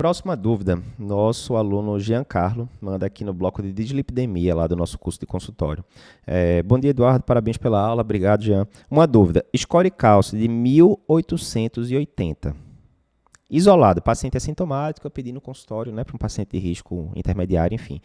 Próxima dúvida, nosso aluno Giancarlo manda aqui no bloco de dislipidemia lá do nosso curso de consultório. Bom dia, Eduardo, parabéns pela aula, obrigado, Jean. Uma dúvida, score cálcio de 1880. Isolado, paciente assintomático, eu pedi no consultório, né, para um paciente de risco intermediário, enfim.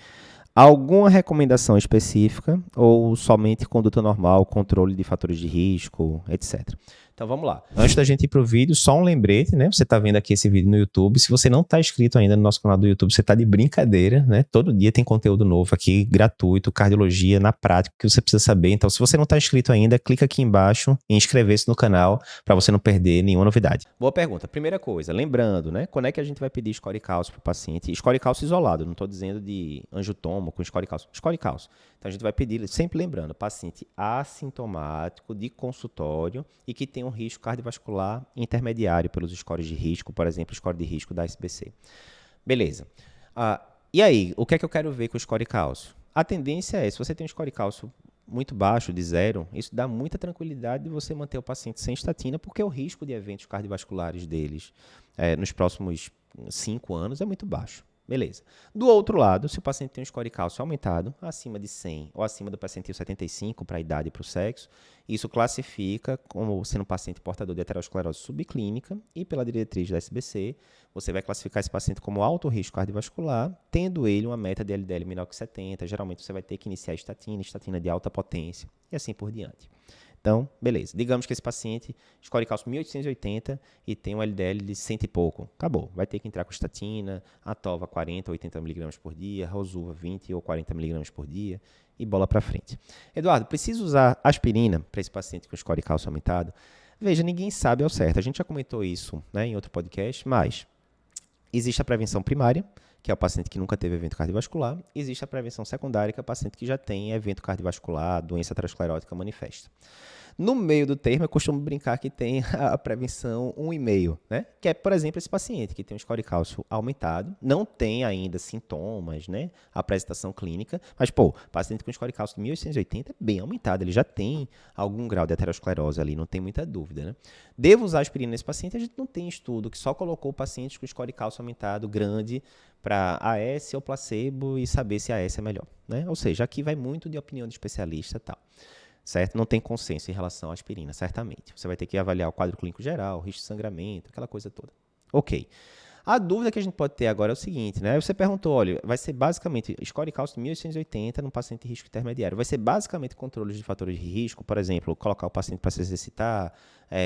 Alguma recomendação específica ou somente conduta normal, controle de fatores de risco, etc. Então vamos lá. Antes da gente ir para o vídeo, só um lembrete, né? Você está vendo aqui esse vídeo no YouTube. Se você não está inscrito ainda no nosso canal do YouTube, você está de brincadeira, né? Todo dia tem conteúdo novo aqui, gratuito, cardiologia, na prática, que você precisa saber. Então, se você não está inscrito ainda, clica aqui embaixo em inscrever-se no canal para você não perder nenhuma novidade. Boa pergunta. Primeira coisa, lembrando, né? Quando é que a gente vai pedir score cálcio para o paciente? Score cálcio isolado, não estou dizendo de angiotomo com score cálcio. Score cálcio. Então, a gente vai pedir, sempre lembrando, paciente assintomático de consultório e que tem um risco cardiovascular intermediário pelos scores de risco, por exemplo, o score de risco da SBC. Beleza. E aí, o que é que eu quero ver com o score cálcio? A tendência é, se você tem um score cálcio muito baixo, de 0, isso dá muita tranquilidade de você manter o paciente sem estatina, porque o risco de eventos cardiovasculares deles nos próximos 5 anos é muito baixo. Beleza. Do outro lado, se o paciente tem um score cálcio aumentado, acima de 100 ou acima do percentil 75 para a idade e para o sexo, isso classifica como sendo um paciente portador de aterosclerose subclínica e pela diretriz da SBC, você vai classificar esse paciente como alto risco cardiovascular, tendo ele uma meta de LDL menor que 70, geralmente você vai ter que iniciar estatina de alta potência e assim por diante. Então, beleza. Digamos que esse paciente score cálcio 1880 e tem um LDL de 100 e pouco. Acabou. Vai ter que entrar com estatina, atova 40 ou 80 mg por dia, rosuva 20 ou 40 mg por dia e bola para frente. Eduardo, preciso usar aspirina para esse paciente com score cálcio aumentado? Veja, ninguém sabe ao certo. A gente já comentou isso, né, em outro podcast, mas existe a prevenção primária, que é o paciente que nunca teve evento cardiovascular. Existe a prevenção secundária, que é o paciente que já tem evento cardiovascular, doença aterosclerótica manifesta. No meio do termo, eu costumo brincar que tem a prevenção 1,5, né? Que é, por exemplo, esse paciente que tem um score cálcio aumentado, não tem ainda sintomas, né? Apresentação clínica, mas, paciente com score cálcio de 1880 é bem aumentado, ele já tem algum grau de aterosclerose ali, não tem muita dúvida, né? Devo usar aspirina nesse paciente? A gente não tem estudo que só colocou pacientes com score cálcio aumentado grande para AS ou placebo e saber se AS é melhor, né? Ou seja, aqui vai muito de opinião de especialista e tal. Certo? Não tem consenso em relação à aspirina, certamente. Você vai ter que avaliar o quadro clínico geral, risco de sangramento, aquela coisa toda. Ok. A dúvida que a gente pode ter agora é o seguinte, né? Você perguntou, olha, vai ser basicamente score cálcio de 1880 num paciente de risco intermediário. Vai ser basicamente controles de fatores de risco, por exemplo, colocar o paciente para se exercitar,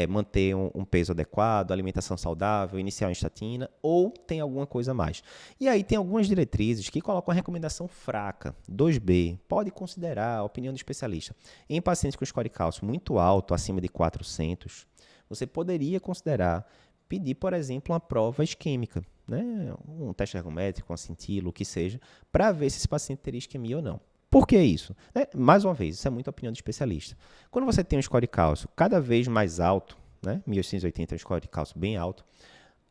manter um peso adequado, alimentação saudável, iniciar uma estatina, ou tem alguma coisa a mais. E aí tem algumas diretrizes que colocam a recomendação fraca, 2B, pode considerar a opinião do especialista. Em pacientes com score cálcio muito alto, acima de 400, você poderia considerar pedir, por exemplo, uma prova isquêmica, né? Um teste ergométrico, um acintilo, o que seja, para ver se esse paciente teria isquemia ou não. Por que isso? Mais uma vez, isso é muita opinião de especialista. Quando você tem um score cálcio cada vez mais alto, né? 1880 é um score cálcio bem alto,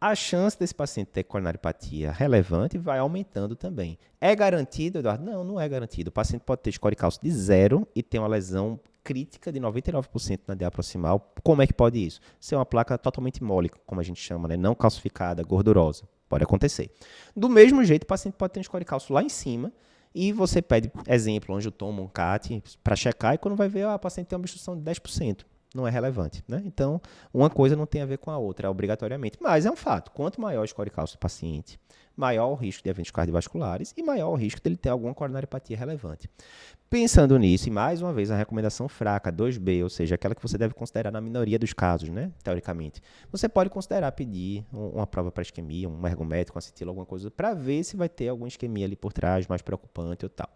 a chance desse paciente ter coronariopatia relevante vai aumentando também. É garantido, Eduardo? Não, não é garantido. O paciente pode ter score cálcio de 0 e ter uma lesão crítica de 99% na DA proximal. Como é que pode isso? Ser uma placa totalmente mole, como a gente chama, né? Não calcificada, gordurosa. Pode acontecer. Do mesmo jeito, o paciente pode ter um score cálcio lá em cima e você pede, exemplo, angiotomo, um CAT, para checar e quando vai ver, o paciente tem uma obstrução de 10%. Não é relevante, né? Então, uma coisa não tem a ver com a outra, obrigatoriamente. Mas é um fato. Quanto maior o score cálcio do paciente, maior o risco de eventos cardiovasculares e maior o risco dele ter alguma coronariopatia relevante. Pensando nisso, e mais uma vez a recomendação fraca, 2B, ou seja, aquela que você deve considerar na minoria dos casos, né, teoricamente, você pode considerar pedir uma prova para isquemia, um ergométrico, um acetilo, alguma coisa, para ver se vai ter alguma isquemia ali por trás, mais preocupante ou tal.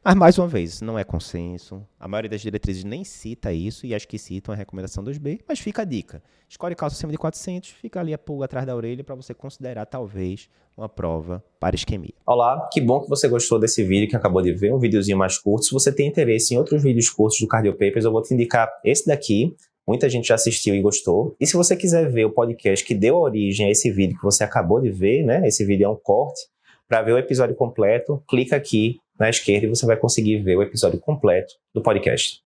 Mas, mais uma vez, não é consenso, a maioria das diretrizes nem cita isso, e as que citam a recomendação 2B, mas fica a dica. Score cálcio acima de 400, fica ali a pulga atrás da orelha para você considerar, talvez, uma prova para isquemia. Olá, que bom que você gostou desse vídeo que acabou de ver, um videozinho mais curto. Se você tem interesse em outros vídeos curtos do Cardio Papers, eu vou te indicar esse daqui. Muita gente já assistiu e gostou. E se você quiser ver o podcast que deu origem a esse vídeo que você acabou de ver, né? Esse vídeo é um corte. Para ver o episódio completo, clica aqui na esquerda e você vai conseguir ver o episódio completo do podcast.